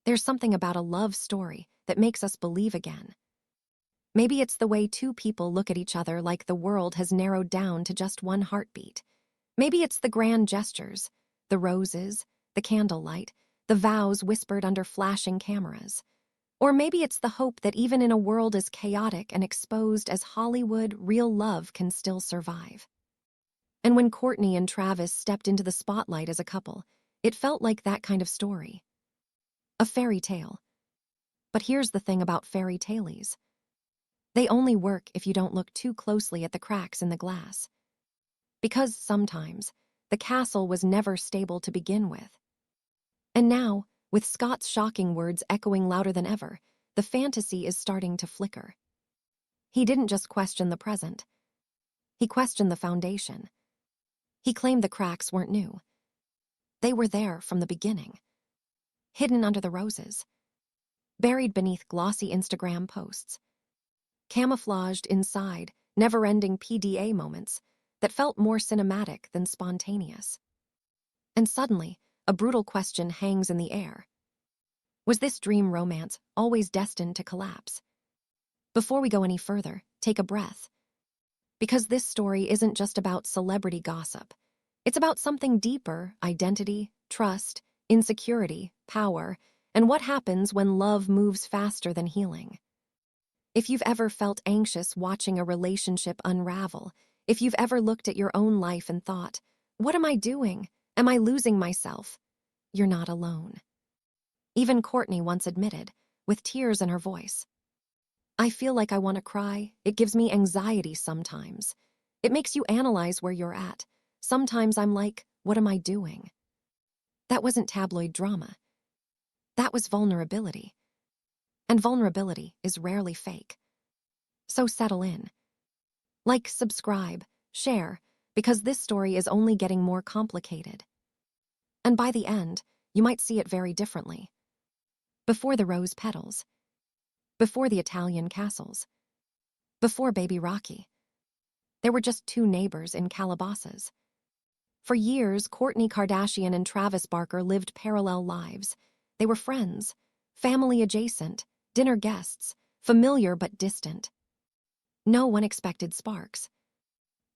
There's something about a love story that makes us believe again. Maybe it's the way two people look at each other like the world has narrowed down to just one heartbeat. Maybe it's the grand gestures, the roses, the candlelight, the vows whispered under flashing cameras. Or maybe it's the hope that even in a world as chaotic and exposed as Hollywood, real love can still survive. And when Kourtney and Travis stepped into the spotlight as a couple, it felt like that kind of story. A fairy tale. But here's the thing about fairy tales. They only work if you don't look too closely at the cracks in the glass. Because sometimes, the castle was never stable to begin with. And now, with Scott's shocking words echoing louder than ever, the fantasy is starting to flicker. He didn't just question the present. He questioned the foundation. He claimed the cracks weren't new. They were there from the beginning. Hidden under the roses. Buried beneath glossy Instagram posts. Camouflaged inside never-ending PDA moments that felt more cinematic than spontaneous. And suddenly, a brutal question hangs in the air. Was this dream romance always destined to collapse? Before we go any further, take a breath. Because this story isn't just about celebrity gossip. It's about something deeper: identity, trust, insecurity, power, and what happens when love moves faster than healing. If you've ever felt anxious watching a relationship unravel, if you've ever looked at your own life and thought, "What am I doing? Am I losing myself?" You're not alone. Even Kourtney once admitted, with tears in her voice, "I feel like I want to cry. It gives me anxiety sometimes. It makes you analyze where you're at. Sometimes I'm like, what am I doing?" That wasn't tabloid drama. That was vulnerability. And vulnerability is rarely fake. So settle in. Like, subscribe, share, because this story is only getting more complicated. And by the end, you might see it very differently. Before the rose petals. Before the Italian castles. Before baby Rocky. There were just two neighbors in Calabasas. For years, Kourtney Kardashian and Travis Barker lived parallel lives. They were friends, family adjacent, dinner guests, familiar but distant. No unexpected sparks.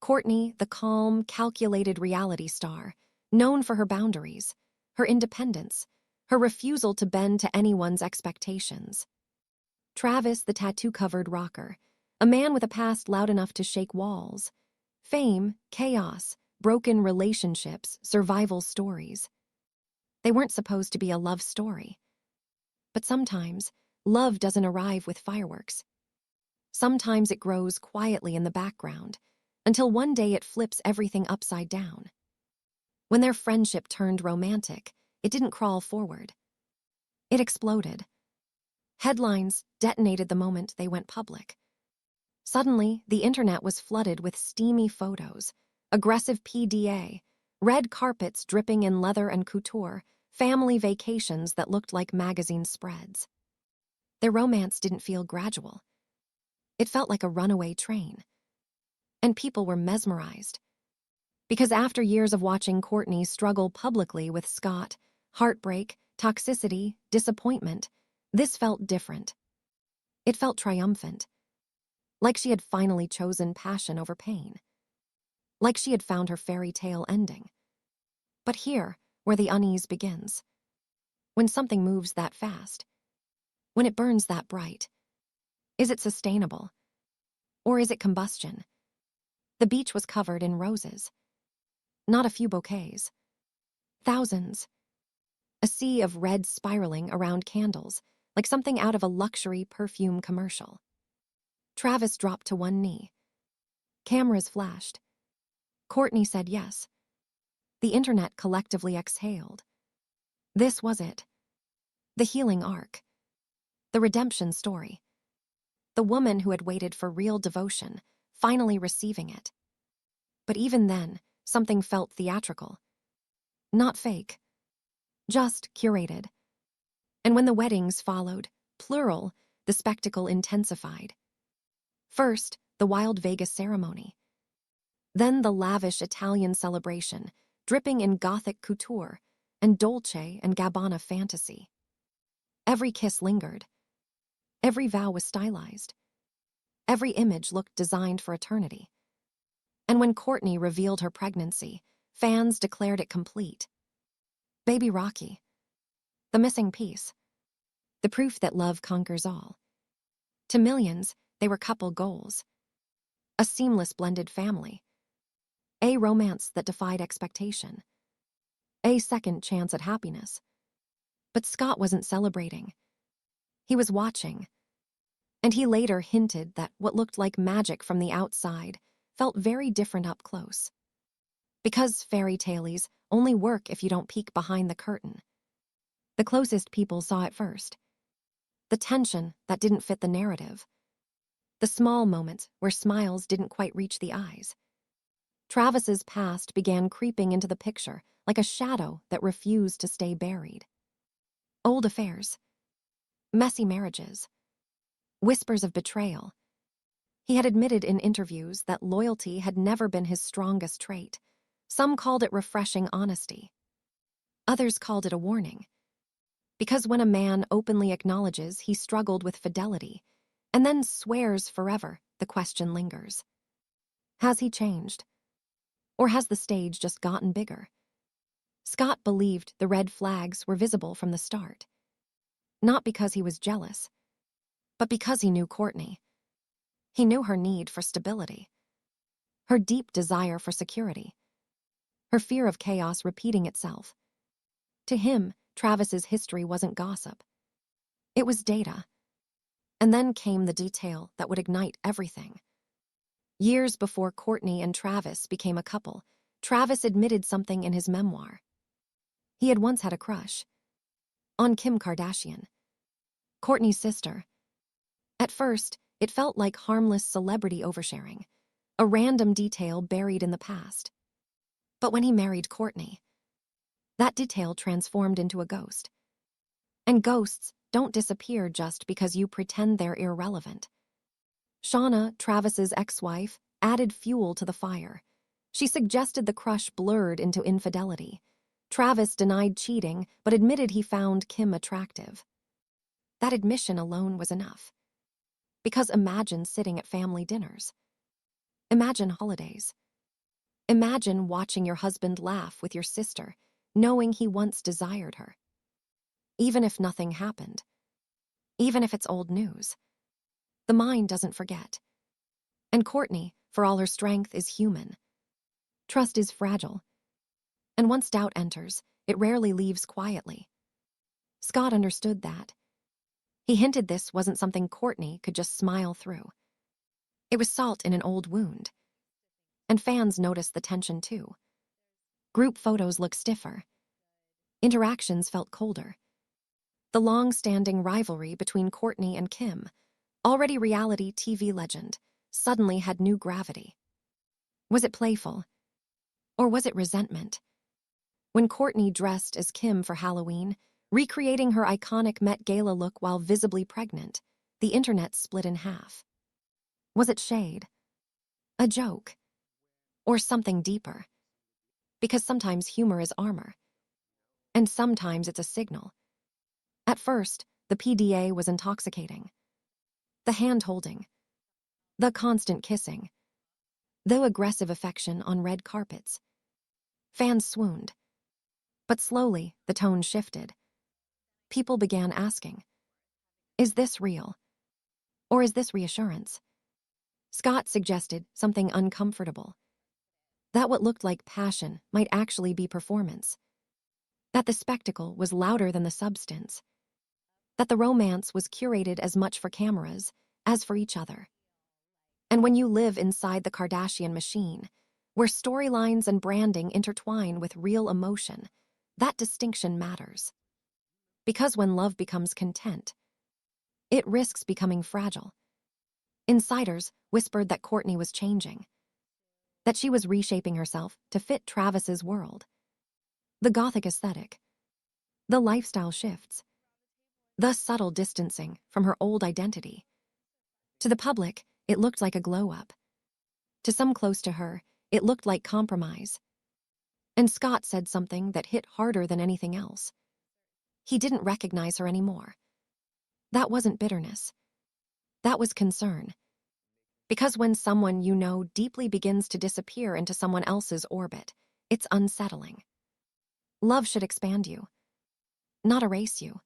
Kourtney, the calm, calculated reality star, known for her boundaries, her independence, her refusal to bend to anyone's expectations. Travis, the tattoo-covered rocker, a man with a past loud enough to shake walls. Fame, chaos, broken relationships, survival stories. They weren't supposed to be a love story. But sometimes, love doesn't arrive with fireworks. Sometimes it grows quietly in the background, until one day it flips everything upside down. When their friendship turned romantic, it didn't crawl forward. It exploded. Headlines detonated the moment they went public. Suddenly, the internet was flooded with steamy photos, aggressive PDA, red carpets dripping in leather and couture, family vacations that looked like magazine spreads. Their romance didn't feel gradual. It felt like a runaway train. And people were mesmerized. Because after years of watching Kourtney struggle publicly with Scott, heartbreak, toxicity, disappointment, this felt different. It felt triumphant. Like she had finally chosen passion over pain. Like she had found her fairy tale ending. But here, where the unease begins. When something moves that fast. When it burns that bright. Is it sustainable? Or is it combustion? The beach was covered in roses. Not a few bouquets. Thousands. A sea of red spiraling around candles, like something out of a luxury perfume commercial. Travis dropped to one knee. Cameras flashed. Kourtney said yes. The internet collectively exhaled. This was it. The healing arc. The redemption story. The woman who had waited for real devotion, finally receiving it. But even then, something felt theatrical. Not fake. Just curated. And when the weddings followed, plural, the spectacle intensified. First, the wild Vegas ceremony. Then the lavish Italian celebration, dripping in Gothic couture and Dolce and Gabbana fantasy. Every kiss lingered. Every vow was stylized. Every image looked designed for eternity. And when Kourtney revealed her pregnancy, fans declared it complete. Baby Rocky. The missing piece. The proof that love conquers all. To millions, they were couple goals. A seamless blended family. A romance that defied expectation. A second chance at happiness. But Scott wasn't celebrating. He was watching. And he later hinted that what looked like magic from the outside felt very different up close. Because fairy tales only work if you don't peek behind the curtain. The closest people saw it first. The tension that didn't fit the narrative. The small moments where smiles didn't quite reach the eyes. Travis's past began creeping into the picture like a shadow that refused to stay buried. Old affairs. Messy marriages. Whispers of betrayal. He had admitted in interviews that loyalty had never been his strongest trait. Some called it refreshing honesty. Others called it a warning. Because when a man openly acknowledges he struggled with fidelity, and then swears forever, the question lingers. Has he changed? Or has the stage just gotten bigger? Scott believed the red flags were visible from the start. Not because he was jealous, but because he knew Kourtney. He knew her need for stability. Her deep desire for security. Her fear of chaos repeating itself. To him, Travis's history wasn't gossip. It was data. And then came the detail that would ignite everything. Years before Kourtney and Travis became a couple, Travis admitted something in his memoir. He had once had a crush. On Kim Kardashian. Kourtney's sister. At first, it felt like harmless celebrity oversharing, a random detail buried in the past. But when he married Kourtney, that detail transformed into a ghost. And ghosts don't disappear just because you pretend they're irrelevant. Shauna, Travis's ex-wife, added fuel to the fire. She suggested the crush blurred into infidelity. Travis denied cheating, but admitted he found Kim attractive. That admission alone was enough. Because imagine sitting at family dinners. Imagine holidays. Imagine watching your husband laugh with your sister, knowing he once desired her. Even if nothing happened. Even if it's old news. The mind doesn't forget. And Kourtney, for all her strength, is human. Trust is fragile. And once doubt enters, it rarely leaves quietly. Scott understood that. He hinted this wasn't something Kourtney could just smile through. It was salt in an old wound. And fans noticed the tension too. Group photos looked stiffer. Interactions felt colder. The long-standing rivalry between Kourtney and Kim, already reality TV legend, suddenly had new gravity. Was it playful? Or was it resentment? When Kourtney dressed as Kim for Halloween, recreating her iconic Met Gala look while visibly pregnant, the internet split in half. Was it shade? A joke? Or something deeper? Because sometimes humor is armor. And sometimes it's a signal. At first, the PDA was intoxicating. The hand-holding. The constant kissing. The aggressive affection on red carpets. Fans swooned. But slowly, the tone shifted. People began asking, is this real? Or is this reassurance? Scott suggested something uncomfortable. That what looked like passion might actually be performance. That the spectacle was louder than the substance. That the romance was curated as much for cameras as for each other. And when you live inside the Kardashian machine, where storylines and branding intertwine with real emotion, that distinction matters. Because when love becomes content, it risks becoming fragile. Insiders whispered that Kourtney was changing, that she was reshaping herself to fit Travis's world. The gothic aesthetic, the lifestyle shifts, the subtle distancing from her old identity. To the public, it looked like a glow-up. To some close to her, it looked like compromise. And Scott said something that hit harder than anything else. He didn't recognize her anymore. That wasn't bitterness. That was concern. Because when someone you know deeply begins to disappear into someone else's orbit, it's unsettling. Love should expand you, not erase you.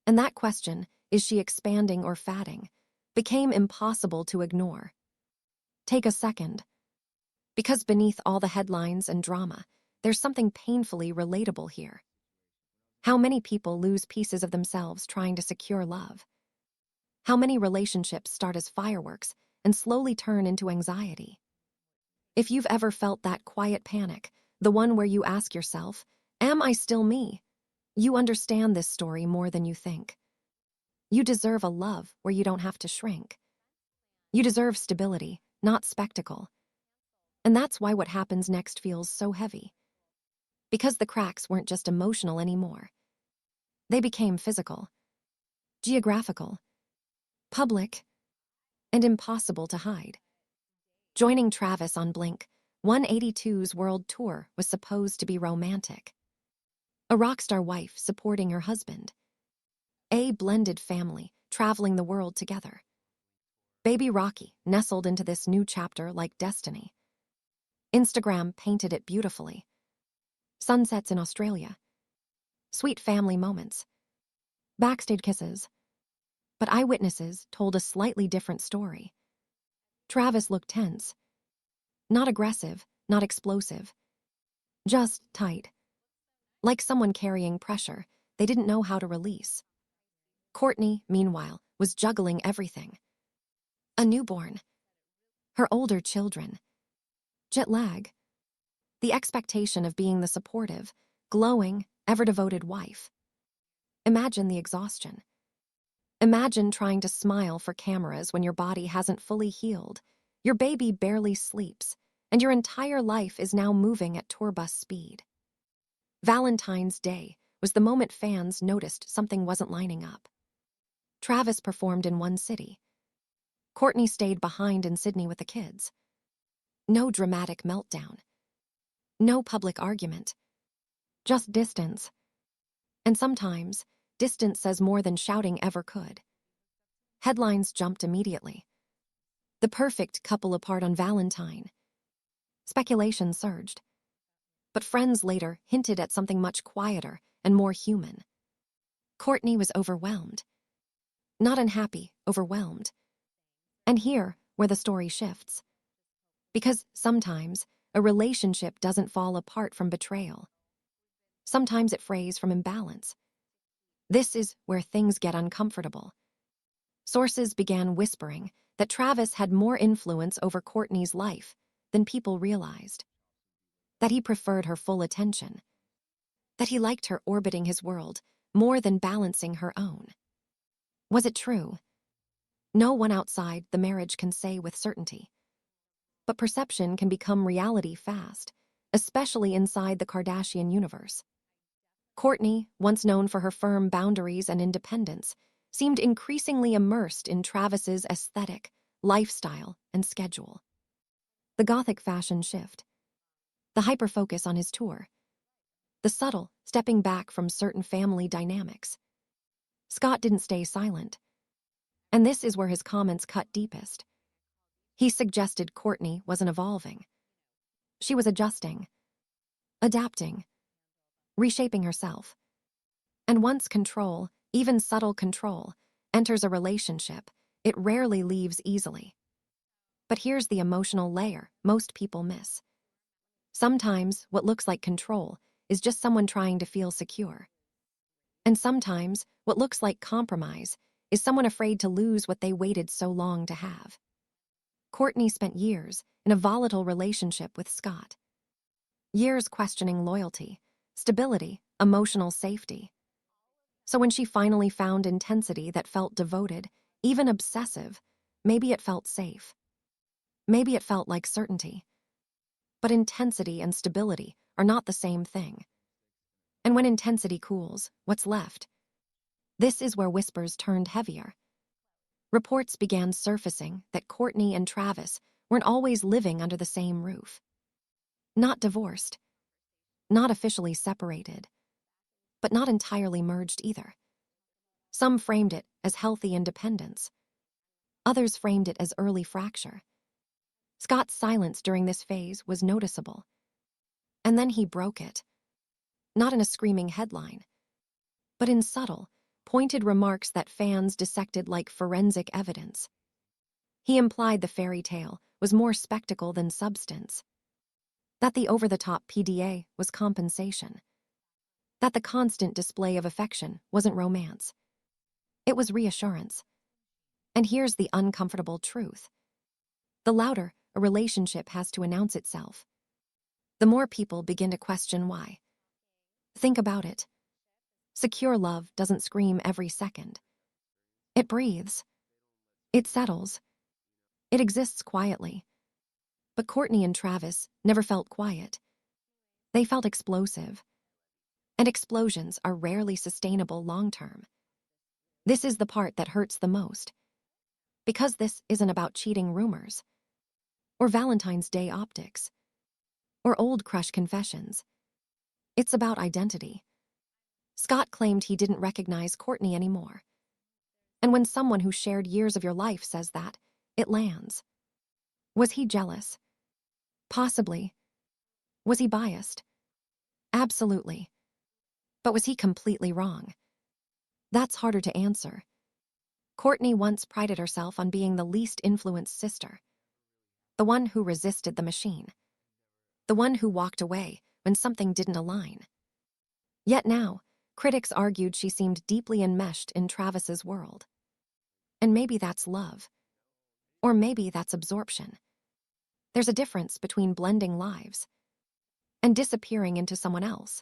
And that question, is she expanding or fatting, became impossible to ignore. Take a second. Because beneath all the headlines and drama, there's something painfully relatable here. How many people lose pieces of themselves trying to secure love? How many relationships start as fireworks and slowly turn into anxiety? If you've ever felt that quiet panic, the one where you ask yourself, am I still me? You understand this story more than you think. You deserve a love where you don't have to shrink. You deserve stability, not spectacle. And that's why what happens next feels so heavy. Because the cracks weren't just emotional anymore. They became physical, geographical, public, and impossible to hide. Joining Travis on Blink 182's world tour was supposed to be romantic. A rock star wife supporting her husband. A blended family traveling the world together. Baby Rocky nestled into this new chapter like destiny. Instagram painted it beautifully. Sunsets in Australia. Sweet family moments. Backstage kisses. But eyewitnesses told a slightly different story. Travis looked tense. Not aggressive, not explosive. Just tight. Like someone carrying pressure they didn't know how to release. Kourtney, meanwhile, was juggling everything. A newborn. Her older children. Jet lag. The expectation of being the supportive, glowing, ever-devoted wife. Imagine the exhaustion. Imagine trying to smile for cameras when your body hasn't fully healed, your baby barely sleeps, and your entire life is now moving at tour bus speed. Valentine's Day was the moment fans noticed something wasn't lining up. Travis performed in one city. Kourtney stayed behind in Sydney with the kids. No dramatic meltdown. No public argument. Just distance. And sometimes, distance says more than shouting ever could. Headlines jumped immediately. The perfect couple apart on Valentine. Speculation surged. But friends later hinted at something much quieter and more human. Kourtney was overwhelmed. Not unhappy, overwhelmed. And here, where the story shifts. Because sometimes, a relationship doesn't fall apart from betrayal. Sometimes it frays from imbalance. This is where things get uncomfortable. Sources began whispering that Travis had more influence over Kourtney's life than people realized. That he preferred her full attention. That he liked her orbiting his world more than balancing her own. Was it true? No one outside the marriage can say with certainty. But perception can become reality fast, especially inside the Kardashian universe. Kourtney, once known for her firm boundaries and independence, seemed increasingly immersed in Travis's aesthetic, lifestyle, and schedule. The gothic fashion shift. The hyper-focus on his tour. The subtle stepping back from certain family dynamics. Scott didn't stay silent. And this is where his comments cut deepest. He suggested Kourtney wasn't evolving. She was adjusting, adapting, reshaping herself. And once control, even subtle control, enters a relationship, it rarely leaves easily. But here's the emotional layer most people miss. Sometimes what looks like control is just someone trying to feel secure. And sometimes what looks like compromise is someone afraid to lose what they waited so long to have. Kourtney spent years in a volatile relationship with Scott. Years questioning loyalty, stability, emotional safety. So when she finally found intensity that felt devoted, even obsessive, maybe it felt safe. Maybe it felt like certainty. But intensity and stability are not the same thing. And when intensity cools, what's left? This is where whispers turned heavier. Reports began surfacing that Kourtney and Travis weren't always living under the same roof. Not divorced. Not officially separated. But not entirely merged either. Some framed it as healthy independence. Others framed it as early fracture. Scott's silence during this phase was noticeable. And then he broke it. Not in a screaming headline, but in subtle, pointed remarks that fans dissected like forensic evidence. He implied the fairy tale was more spectacle than substance. That the over-the-top PDA was compensation. That the constant display of affection wasn't romance. It was reassurance. And here's the uncomfortable truth. The louder a relationship has to announce itself, the more people begin to question why. Think about it. Secure love doesn't scream every second. It breathes. It settles. It exists quietly. But Kourtney and Travis never felt quiet. They felt explosive. And explosions are rarely sustainable long-term. This is the part that hurts the most. Because this isn't about cheating rumors, or Valentine's Day optics, or old crush confessions. It's about identity. Scott claimed he didn't recognize Kourtney anymore. And when someone who shared years of your life says that, it lands. Was he jealous? Possibly. Was he biased? Absolutely. But was he completely wrong? That's harder to answer. Kourtney once prided herself on being the least influenced sister. The one who resisted the machine. The one who walked away when something didn't align. Yet now, critics argued she seemed deeply enmeshed in Travis's world. And maybe that's love. Or maybe that's absorption. There's a difference between blending lives and disappearing into someone else.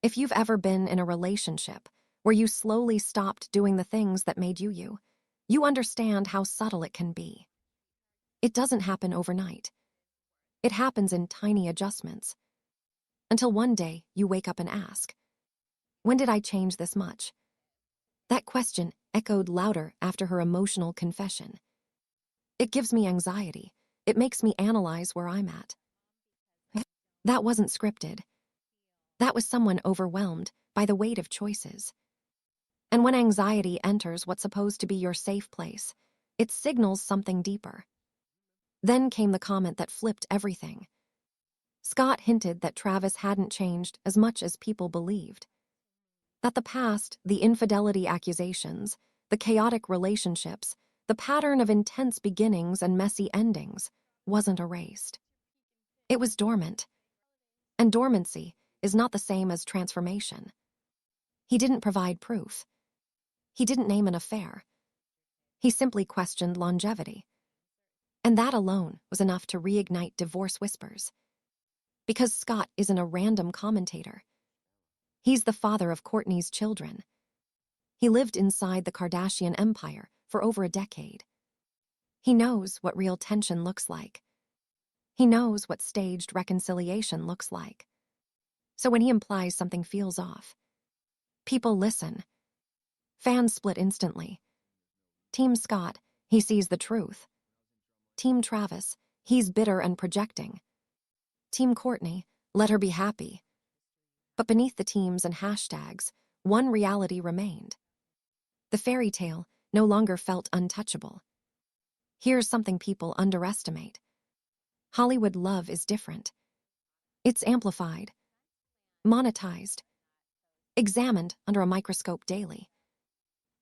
If you've ever been in a relationship where you slowly stopped doing the things that made you, you understand how subtle it can be. It doesn't happen overnight. It happens in tiny adjustments. Until one day you wake up and ask, when did I change this much? That question echoed louder after her emotional confession. It gives me anxiety. It makes me analyze where I'm at. That wasn't scripted. That was someone overwhelmed by the weight of choices. And when anxiety enters what's supposed to be your safe place, it signals something deeper. Then came the comment that flipped everything. Scott hinted that Travis hadn't changed as much as people believed. That the past, the infidelity accusations, the chaotic relationships, the pattern of intense beginnings and messy endings wasn't erased. It was dormant. And dormancy is not the same as transformation. He didn't provide proof. He didn't name an affair. He simply questioned longevity. And that alone was enough to reignite divorce whispers. Because Scott isn't a random commentator. He's the father of Kourtney's children. He lived inside the Kardashian empire for over a decade. He knows what real tension looks like. He knows what staged reconciliation looks like. So when he implies something feels off, people listen. Fans split instantly. Team Scott, he sees the truth. Team Travis, he's bitter and projecting. Team Kourtney, let her be happy. But beneath the teams and hashtags, one reality remained. The fairy tale no longer felt untouchable. Here's something people underestimate. Hollywood love is different. It's amplified, monetized, examined under a microscope daily.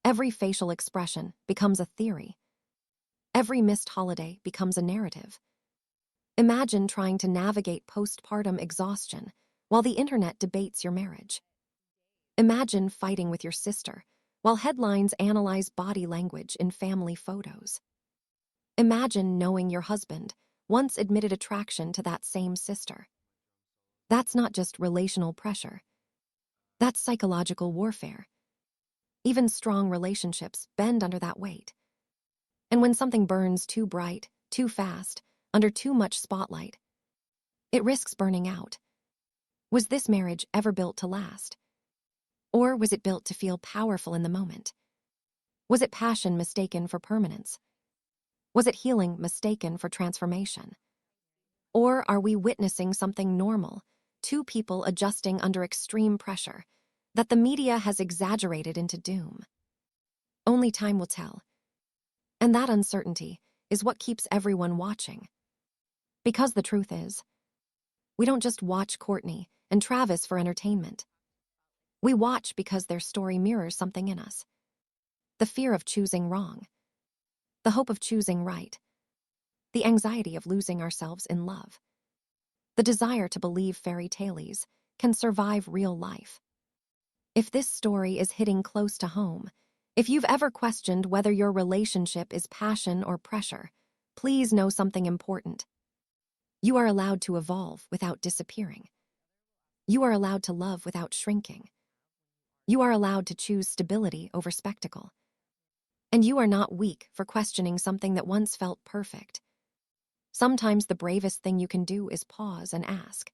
Every facial expression becomes a theory. Every missed holiday becomes a narrative. Imagine trying to navigate postpartum exhaustion while the internet debates your marriage. Imagine fighting with your sister while headlines analyze body language in family photos. Imagine knowing your husband once admitted attraction to that same sister. That's not just relational pressure. That's psychological warfare. Even strong relationships bend under that weight. And when something burns too bright, too fast, under too much spotlight, it risks burning out. Was this marriage ever built to last? Or was it built to feel powerful in the moment? Was it passion mistaken for permanence? Was it healing mistaken for transformation? Or are we witnessing something normal, two people adjusting under extreme pressure, that the media has exaggerated into doom? Only time will tell. And that uncertainty is what keeps everyone watching. Because the truth is, we don't just watch Kourtney and Travis for entertainment. We watch because their story mirrors something in us. The fear of choosing wrong. The hope of choosing right. The anxiety of losing ourselves in love. The desire to believe fairy tales can survive real life. If this story is hitting close to home, if you've ever questioned whether your relationship is passion or pressure, please know something important. You are allowed to evolve without disappearing. You are allowed to love without shrinking. You are allowed to choose stability over spectacle. And you are not weak for questioning something that once felt perfect. Sometimes the bravest thing you can do is pause and ask,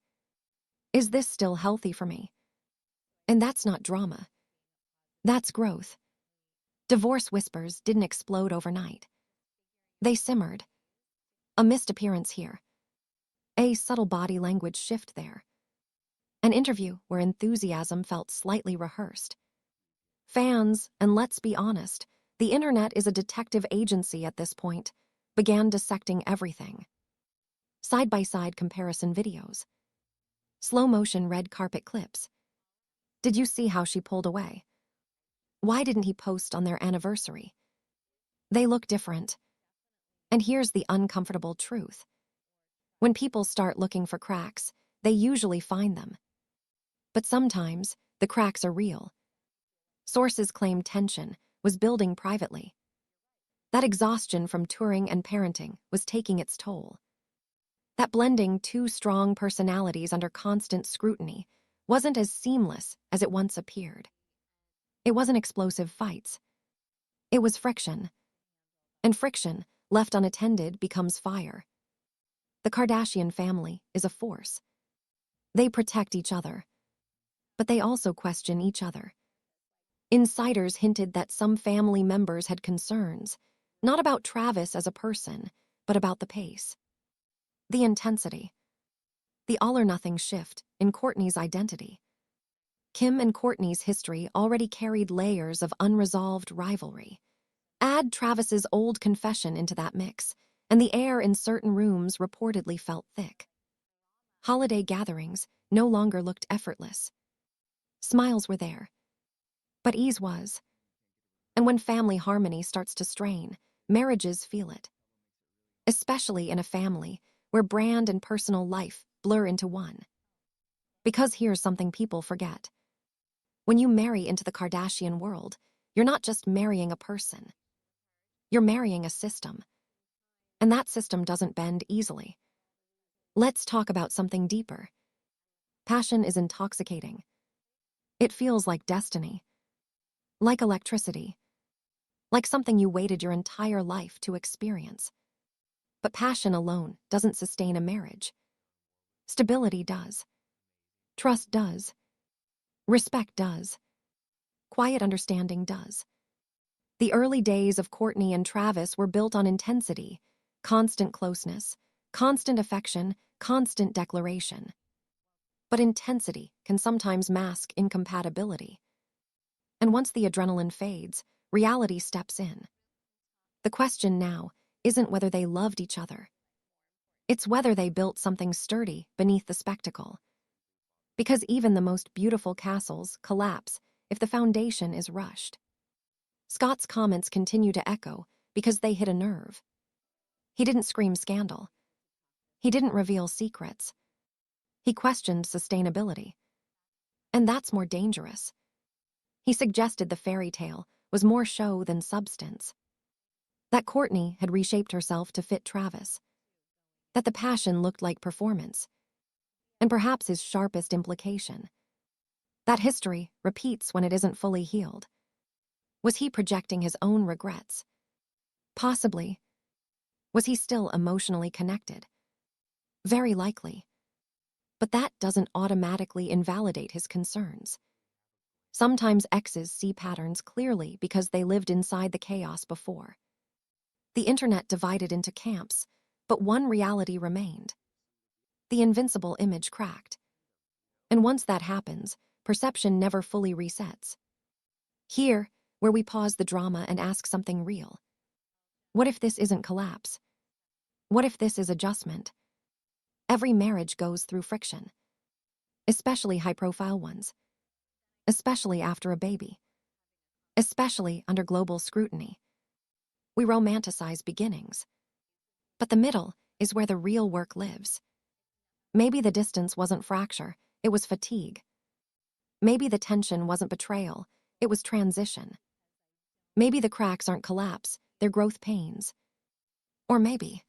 is this still healthy for me? And that's not drama. That's growth. Divorce whispers didn't explode overnight. They simmered. A missed appearance here. A subtle body language shift there. An interview where enthusiasm felt slightly rehearsed. Fans, and let's be honest, the internet is a detective agency at this point, began dissecting everything. Side-by-side comparison videos. Slow-motion red carpet clips. Did you see how she pulled away? Why didn't he post on their anniversary? They look different. And here's the uncomfortable truth. When people start looking for cracks, they usually find them. But sometimes, the cracks are real. Sources claim tension was building privately. That exhaustion from touring and parenting was taking its toll. That blending two strong personalities under constant scrutiny wasn't as seamless as it once appeared. It wasn't explosive fights. It was friction. And friction, left unattended, becomes fire. The Kardashian family is a force. They protect each other. But they also question each other. Insiders hinted that some family members had concerns, not about Travis as a person, but about the pace. The intensity. The all-or-nothing shift in Kourtney's identity. Kim and Kourtney's history already carried layers of unresolved rivalry. Add Travis's old confession into that mix, and the air in certain rooms reportedly felt thick. Holiday gatherings no longer looked effortless. Smiles were there, but ease was. And when family harmony starts to strain, marriages feel it. Especially in a family where brand and personal life blur into one. Because here's something people forget. When you marry into the Kardashian world, you're not just marrying a person. You're marrying a system. And that system doesn't bend easily. Let's talk about something deeper. Passion is intoxicating. It feels like destiny. Like electricity. Like something you waited your entire life to experience. But passion alone doesn't sustain a marriage. Stability does. Trust does. Respect does. Quiet understanding does. The early days of Kourtney and Travis were built on intensity, constant closeness, constant affection, constant declaration. But intensity can sometimes mask incompatibility. And once the adrenaline fades, reality steps in. The question now isn't whether they loved each other. It's whether they built something sturdy beneath the spectacle. Because even the most beautiful castles collapse if the foundation is rushed. Scott's comments continue to echo because they hit a nerve. He didn't scream scandal. He didn't reveal secrets. He questioned sustainability. And that's more dangerous. He suggested the fairy tale was more show than substance. That Kourtney had reshaped herself to fit Travis. That the passion looked like performance. And perhaps his sharpest implication. That history repeats when it isn't fully healed. Was he projecting his own regrets? Possibly. Was he still emotionally connected? Very likely. But that doesn't automatically invalidate his concerns. Sometimes exes see patterns clearly because they lived inside the chaos before. The internet divided into camps, but one reality remained. The invincible image cracked. And once that happens, perception never fully resets. Here, where we pause the drama and ask something real. What if this isn't collapse? What if this is adjustment? Every marriage goes through friction, especially high-profile ones, especially after a baby, especially under global scrutiny. We romanticize beginnings, but the middle is where the real work lives. Maybe the distance wasn't fracture, it was fatigue. Maybe the tension wasn't betrayal, it was transition. Maybe the cracks aren't collapse, they're growth pains. Or maybe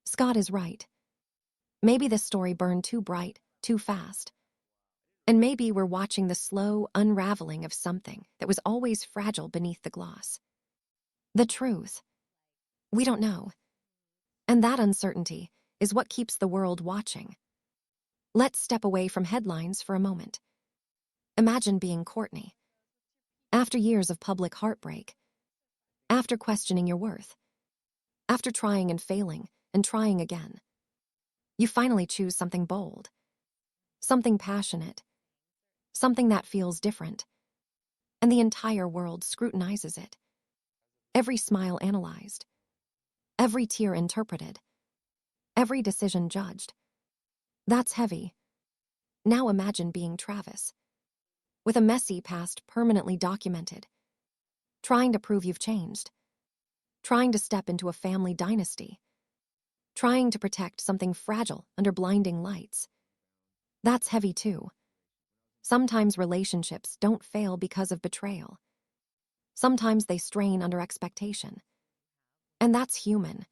Scott is right. Maybe this story burned too bright, too fast. And maybe we're watching the slow unraveling of something that was always fragile beneath the gloss. The truth. We don't know. And that uncertainty is what keeps the world watching. Let's step away from headlines for a moment. Imagine being Kourtney. After years of public heartbreak, after questioning your worth, after trying and failing and trying again, you finally choose something bold, something passionate, something that feels different, and the entire world scrutinizes it. Every smile analyzed, every tear interpreted, every decision judged. That's heavy. Now imagine being Travis, with a messy past permanently documented, trying to prove you've changed, trying to step into a family dynasty, trying to protect something fragile under blinding lights. That's heavy too. Sometimes relationships don't fail because of betrayal. Sometimes they strain under expectation. And that's human.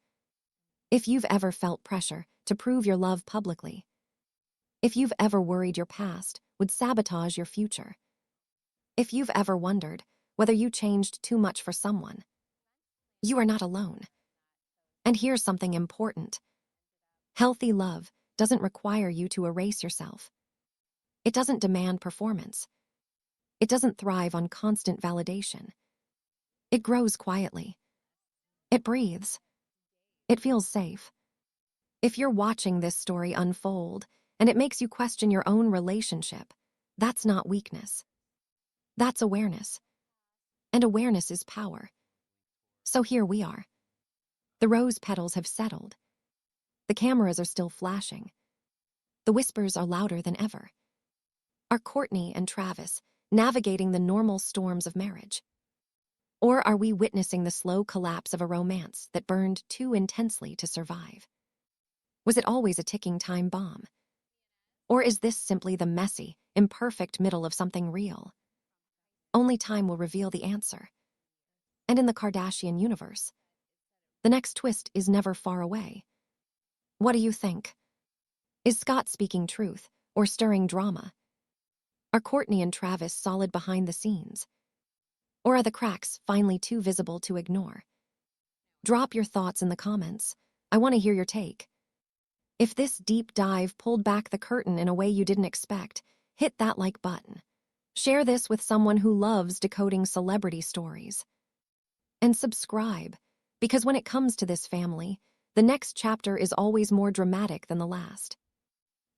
If you've ever felt pressure to prove your love publicly, if you've ever worried your past would sabotage your future, if you've ever wondered whether you changed too much for someone, you are not alone. And here's something important. Healthy love doesn't require you to erase yourself. It doesn't demand performance. It doesn't thrive on constant validation. It grows quietly. It breathes. It feels safe. If you're watching this story unfold and it makes you question your own relationship, that's not weakness. That's awareness. And awareness is power. So here we are. The rose petals have settled. The cameras are still flashing. The whispers are louder than ever. Are Kourtney and Travis navigating the normal storms of marriage? Or are we witnessing the slow collapse of a romance that burned too intensely to survive? Was it always a ticking time bomb? Or is this simply the messy, imperfect middle of something real? Only time will reveal the answer. And in the Kardashian universe, the next twist is never far away. What do you think? Is Scott speaking truth or stirring drama? Are Kourtney and Travis solid behind the scenes? Or are the cracks finally too visible to ignore? Drop your thoughts in the comments. I want to hear your take. If this deep dive pulled back the curtain in a way you didn't expect, hit that like button. Share this with someone who loves decoding celebrity stories. And subscribe, because when it comes to this family, the next chapter is always more dramatic than the last.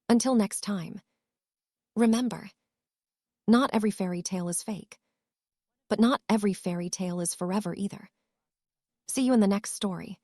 Until next time, remember, not every fairy tale is fake, but not every fairy tale is forever either. See you in the next story.